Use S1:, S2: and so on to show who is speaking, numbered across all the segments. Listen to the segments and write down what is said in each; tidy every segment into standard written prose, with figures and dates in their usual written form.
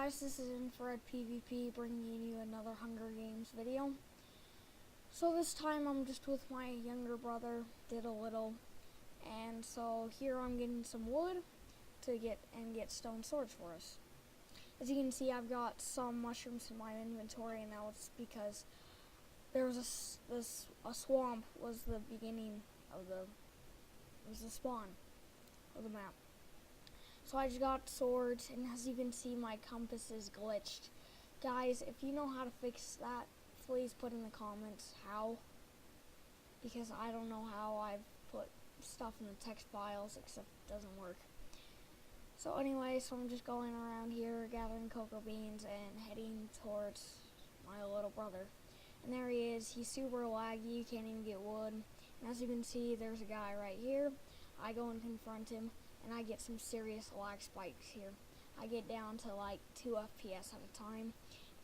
S1: guys, this is Infrared PvP bringing you another Hunger Games video. So this time I'm just with my younger brother, did a little, and so here I'm getting some wood to get stone swords for us. As you can see, I've got some mushrooms in my inventory, and that was because there was a swamp was the beginning of the spawn of the map. So I just got swords, and as you can see, my compass is glitched. Guys, if you know how to fix that, please put in the comments how, because I don't know how. I've put stuff in the text files, except it doesn't work. So anyway, so I'm just going around here gathering cocoa beans and heading towards my little brother. And there he is. He's super laggy, you can't even get wood. And as you can see, there's a guy right here. I go and confront him, and I get some serious lag spikes here. I get down to like 2 FPS at a time,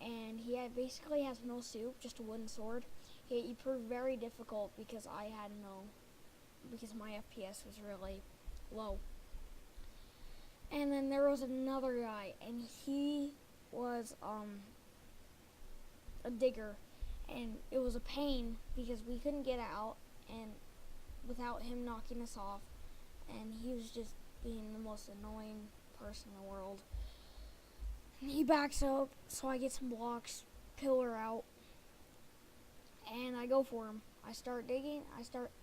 S1: and he basically has no soup, just a wooden sword. He proved very difficult because because my FPS was really low. And then there was another guy, and he was a digger, and it was a pain because we couldn't get out and without him knocking us off, and he was just being the most annoying person in the world. And he backs up, so I get some blocks, pillar out, and I go for him. I start digging,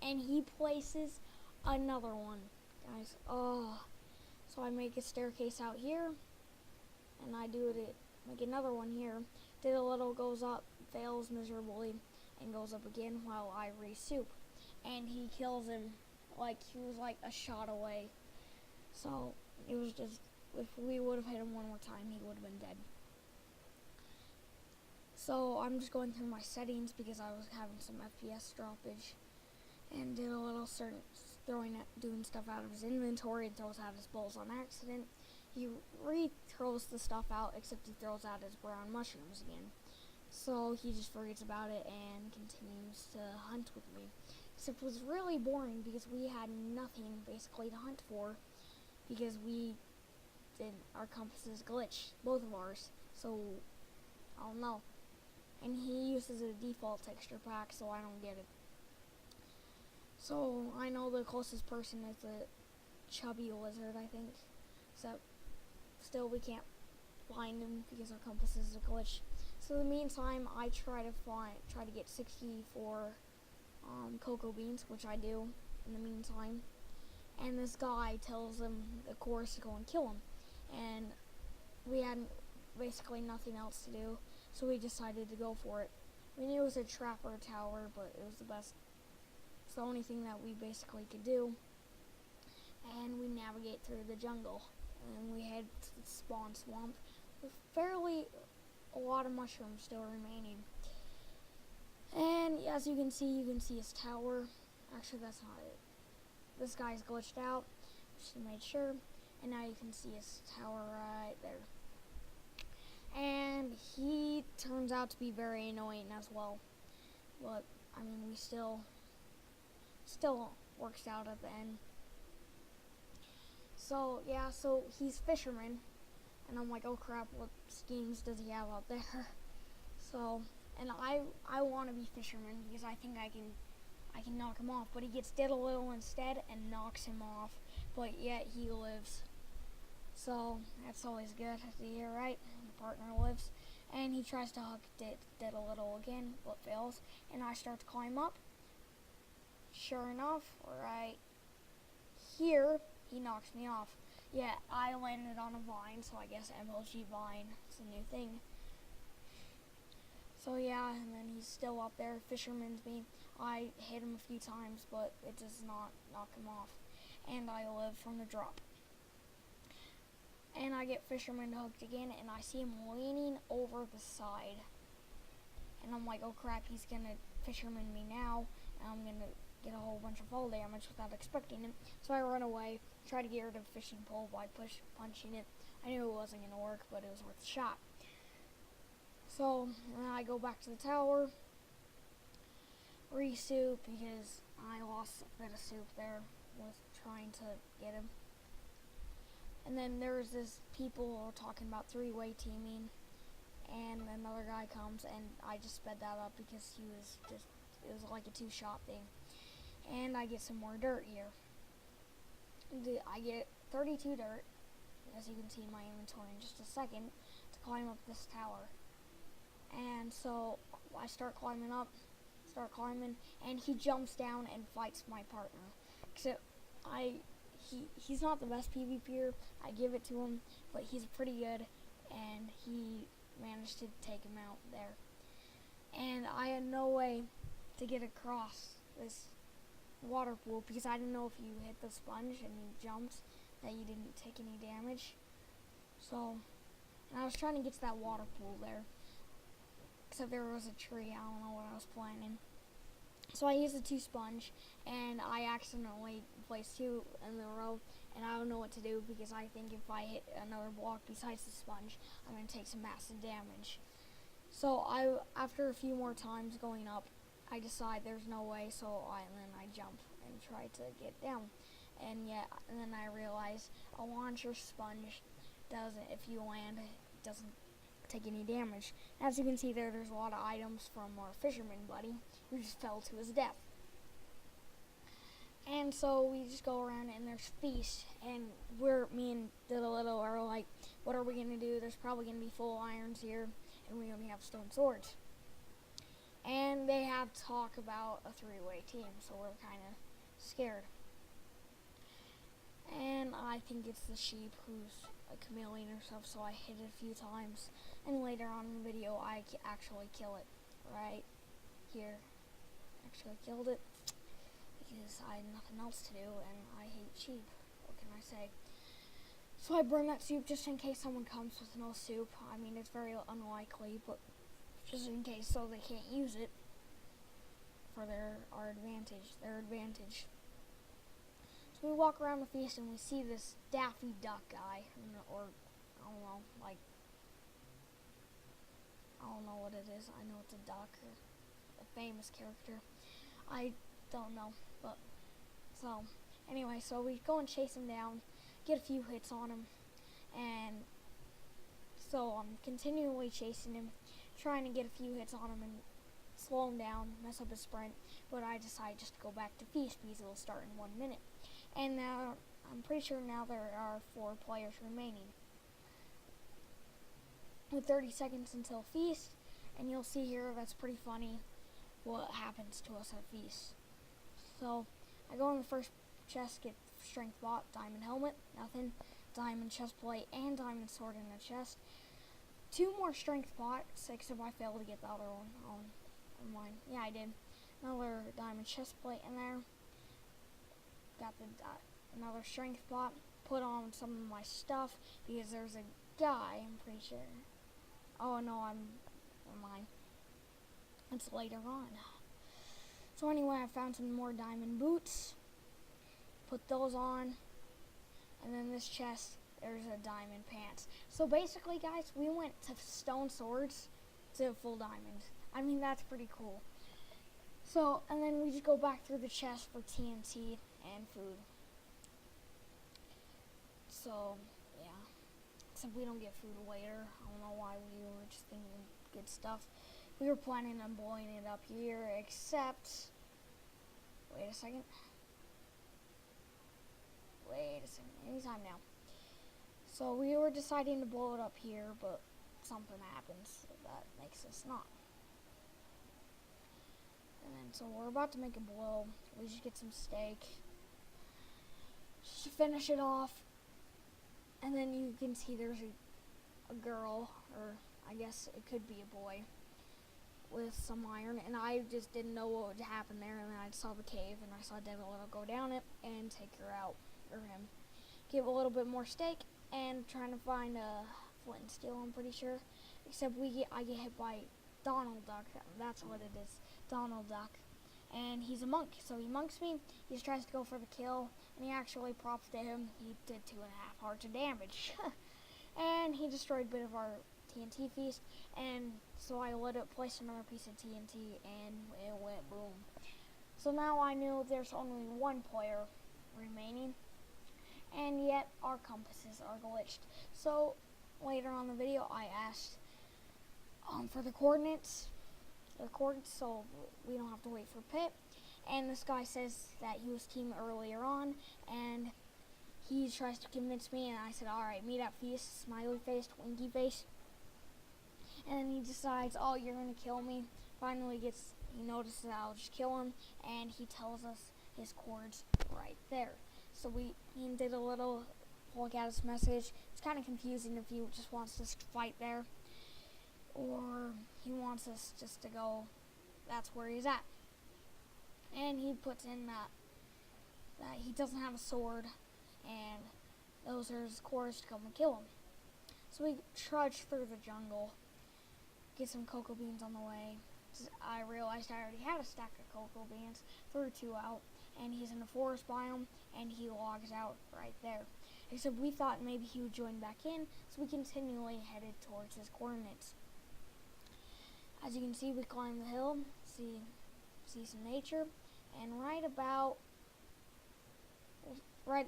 S1: and he places another one. Guys, so I make a staircase out here, and I make another one here. Did a little, goes up, fails miserably, and goes up again while I re-soup. And he kills him like he was like a shot away. So it was just, if we would have hit him one more time, he would have been dead. So I'm just going through my settings because I was having some FPS droppage, and did a little doing stuff out of his inventory and throws out his bowls on accident. He throws the stuff out, except he throws out his brown mushrooms again. So he just forgets about it and continues to hunt with me. Except it was really boring because we had nothing basically to hunt for, because our compasses glitched, both of ours. So I don't know. And he uses a default texture pack, so I don't get it. So I know the closest person is a chubby lizard, I think. Except still we can't find him because our compass is a glitch. So in the meantime, I try to get 64 cocoa beans, which I do in the meantime. And this guy tells him the course to go and kill him. And we had basically nothing else to do, so we decided to go for it. We knew it was a trap or a tower, but it was it's the only thing that we basically could do. And we navigate through the jungle, and we head to the spawn swamp with a lot of mushrooms still remaining. And as you can see his tower. Actually, that's not it. This guy's glitched out, just made sure. And now you can see his tower right there. And he turns out to be very annoying as well. But, I mean, we still works out at the end. So, yeah, so he's fisherman. And I'm like, oh crap, what schemes does he have out there? So, and I want to be fisherman because I think I can knock him off. But he gets did a little instead and knocks him off. But yet he lives. So, that's always good to hear, right? The partner lives. And he tries to hook did a little again, but fails. And I start to climb up. Sure enough, right here, he knocks me off. Yeah, I landed on a vine, so I guess MLG vine is a new thing. So yeah, and then he's still up there, fisherman's me. I hit him a few times, but it does not knock him off. And I live from the drop. And I get fisherman hooked again, and I see him leaning over the side. And I'm like, oh crap, he's gonna fisherman me now, and I'm gonna get a whole bunch of fall damage without expecting it. So I run away, try to get rid of the fishing pole by punching it. I knew it wasn't going to work, but it was worth a shot. So I go back to the tower, re-soup, because I lost a bit of soup there with trying to get him. And then there was this people talking about three-way teaming, and another guy comes, and I just sped that up because it was like a two-shot thing. And I get some more dirt here. I get 32 dirt, as you can see in my inventory in just a second, to climb up this tower. And so I start climbing, and he jumps down and fights my partner. Except he's not the best PvPer, I give it to him, but he's pretty good, and he managed to take him out there. And I had no way to get across this water pool because I didn't know if you hit the sponge and you jumped that you didn't take any damage. So, and I was trying to get to that water pool there, except there was a tree. I don't know what I was planning. So I used the 2 sponge, and I accidentally placed 2 in a row, and I don't know what to do because I think if I hit another block besides the sponge, I'm going to take some massive damage. So after a few more times going up, I decide there's no way, and then I jump and try to get down. And then I realize a launcher sponge doesn't, if you land, it doesn't take any damage. As you can see there's a lot of items from our fisherman buddy who just fell to his death. And so we just go around and there's feast, and me and Little are like, what are we gonna do? There's probably gonna be full irons here, and we only have stone swords. And they have talk about a 3-way team, so we're kind of scared. And I think it's the sheep who's a chameleon or stuff, so I hit it a few times. And later on in the video, I actually kill it right here. Actually killed it because I had nothing else to do, and I hate sheep. What can I say? So I burn that soup just in case someone comes with no soup. I mean, it's very unlikely, but just in case, so they can't use it for their advantage. So we walk around the feast and we see this Daffy Duck guy, or I don't know, like, I don't know what it is. I know it's a duck, or a famous character. I don't know, but so anyway, so we go and chase him down, get a few hits on him, and so I'm continually chasing him, trying to get a few hits on him and slow him down, mess up his sprint, but I decide just to go back to feast because it'll start in 1 minute. And now, I'm pretty sure now there are 4 players remaining. With 30 seconds until feast, and you'll see here that's pretty funny what happens to us at feast. So, I go in the first chest, get strength bot, diamond helmet, nothing, diamond chest plate, and diamond sword in the chest. 2 more strength pots, except I failed to get the other one on mine. Yeah, I did. Another diamond chest plate in there. Got another strength pot. Put on some of my stuff because there's a guy, I'm pretty sure. Oh no, never mind. It's later on. So anyway, I found some more diamond boots. Put those on. And then this chest, there's a diamond pants. So basically, guys, we went to stone swords to full diamond. I mean, that's pretty cool. So, and then we just go back through the chest for TNT and food. So, yeah. Except we don't get food later. I don't know why, we were just thinking good stuff. We were planning on blowing it up here, except... Wait a second. Anytime now. So we were deciding to blow it up here, but something happens that makes us not. And then, so we're about to make a blow. We just get some steak. Just to finish it off. And then you can see there's a girl, or I guess it could be a boy, with some iron. And I just didn't know what would happen there. And then I saw the cave, and I saw Devil go down it and take her out, or him. Give a little bit more steak, and trying to find a flint and steel, I'm pretty sure. Except I get hit by Donald Duck. That's what it is, Donald Duck. And he's a monk, so he monks me. He just tries to go for the kill, and he actually, props to him, he did 2.5 hearts of damage. And he destroyed a bit of our TNT feast, and so I let it place another piece of TNT, and it went boom. So now I knew there's only 1 player remaining, and yet our compasses are glitched. So later on in the video, I asked for the coordinates, so we don't have to wait for Pip. And this guy says that he was team earlier on, and he tries to convince me, and I said, alright, meet at feast, smiley face, winky face. And then he decides, oh, you're going to kill me. Finally he notices that I'll just kill him, and he tells us his chords right there. So he did a little look at his message. It's kind of confusing if he just wants us to fight there, or he wants us just to go, that's where he's at. And he puts in that he doesn't have a sword, and those are his chords to come and kill him. So we trudge through the jungle, get some cocoa beans on the way. I realized I already had a stack of cocoa beans, threw 2 out, and he's in the forest biome, and he logs out right there. Except we thought maybe he would join back in, so we continually headed towards his coordinates. As you can see, we climb the hill, see some nature, and right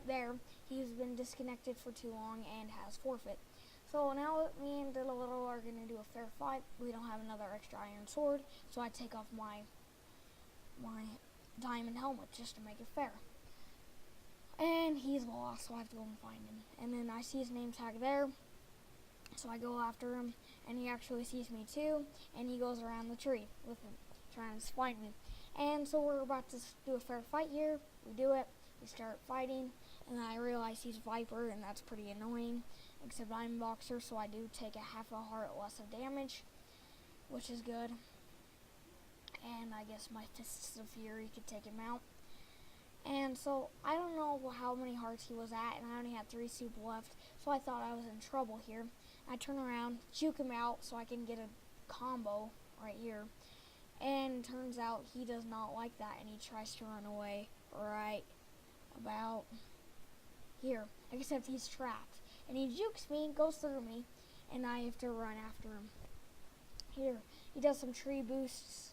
S1: there, he's been disconnected for too long and has forfeit. So now me and Diddle are going to do a fair fight. We don't have another extra iron sword, so I take off my diamond helmet just to make it fair. And he's lost, so I have to go and find him. And then I see his name tag there, so I go after him, and he actually sees me too, and he goes around the tree with him, trying to find me. And so we're about to do a fair fight here. We do it. We start fighting, and then I realize he's Viper, and that's pretty annoying. Except I'm Boxer, so I do take a half a heart less of damage, which is good. And I guess my Fists of Fury could take him out. And so I don't know how many hearts he was at, and I only had 3 soup left, so I thought I was in trouble here. I turn around, juke him out so I can get a combo right here. And it turns out he does not like that, and he tries to run away right about here. Except he's trapped. And he jukes me, goes through me, and I have to run after him. Here, he does some tree boosts,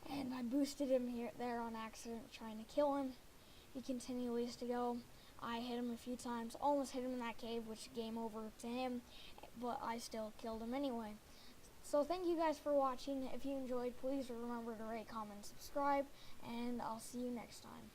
S1: and I boosted him there on accident, trying to kill him. He continues to go. I hit him a few times, almost hit him in that cave, which game over to him, but I still killed him anyway. So thank you guys for watching. If you enjoyed, please remember to rate, comment, subscribe, and I'll see you next time.